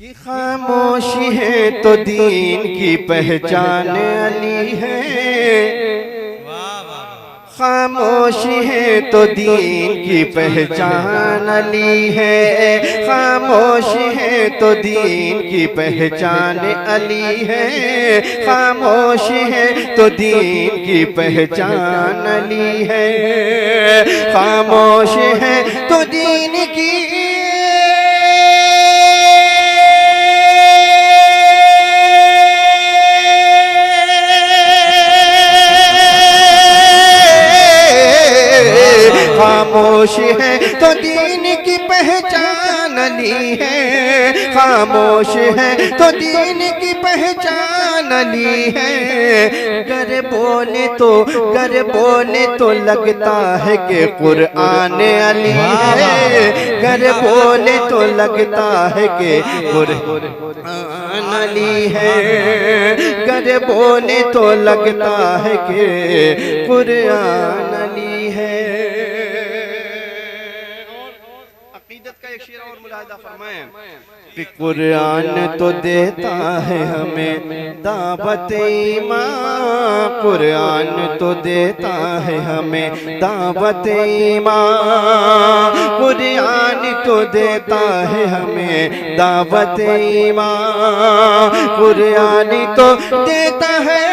खामोशी है तो दीन की पहचान अली है। खामोशी है तो दीन की पहचान अली है। खामोशी है तो दीन की पहचान अली है। खामोशी है तो दीन की पहचान अली है। खामोशी है तो दीन की खामोश है तो दीन की पहचान अली है। खामोश है तो दीन की पहचान अली है। गर बोले तो लगता है कि कुरान अली है। गर बोले तो लगता है कि कुरान अली है। गर बोले तो लगता है कि कुरान अली है। का एक शेर और मुलाहिदा फरमाएं कि कुरान तो देता है हमें दावत ईमान। कुरान तो देता है हमें दावत ईमान। कुरान तो देता है हमें दावत ईमान। कुरान तो देता है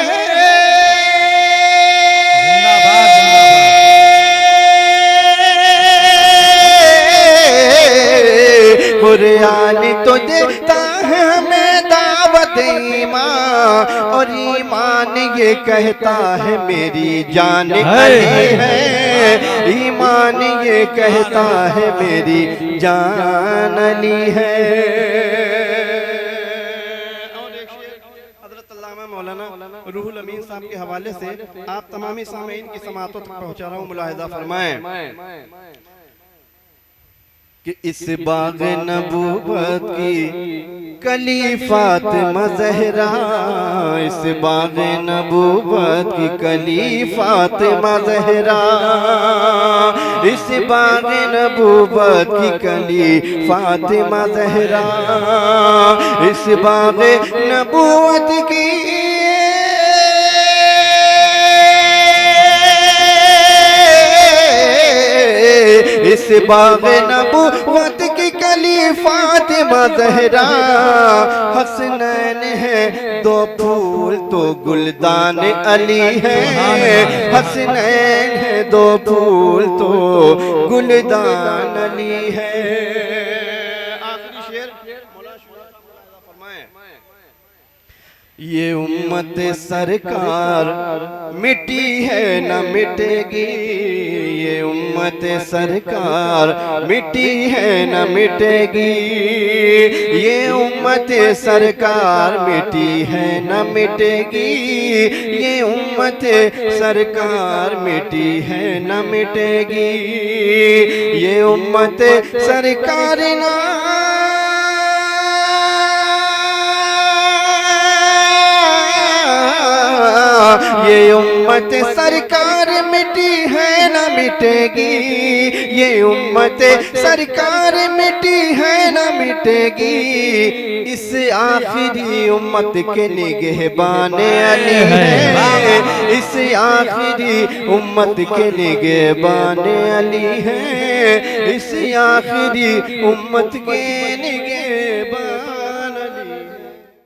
कुरान तो देता है हमें दावत ईमान। और ईमान ये कहता है मेरी जान अली है। ईमान ये कहता है मेरी जान अली है। और एक शेर हज़रत अल्लामा मौलाना रूहुल अमीन साहब के हवाले से आप तमामी सामीन की समाअतों तक पहुंचा रहा हूं। मुलाहिजा फरमाएं कि इस बाग नबूवत की कली फातिमा ज़हरा। इस बाग नबूवत की कली फातिमा ज़हरा। इस बाग नबूवत की कली फातिमा ज़हरा। इस बाग नबूवत की इस बाग नबूवत की कली फातिमा ज़हरा। हसनैन है दो फूल तो गुलदान अली है। हसनैन है दो फूल तो गुलदान अली है। आखिरी शेर ये उम्मत सरकार मिटी है न मिटेगी। ये उम्मत सरकार मिटी है न मिटेगी। ये उम्मत सरकार मिटी है न मिटेगी। ये उम्मत सरकार मिटी है न मिटेगी। ये उम्मत सरकार ना ये उम्मत सरकार मिटी है न मिटेगी। ये उम्मत सरकार मिटी है न मिटेगी। इस आखिरी उम्मत के निगहबान अली है। इस आखिरी उम्मत के निगहबान अली है। इस आखिरी उम्मत के निगहबान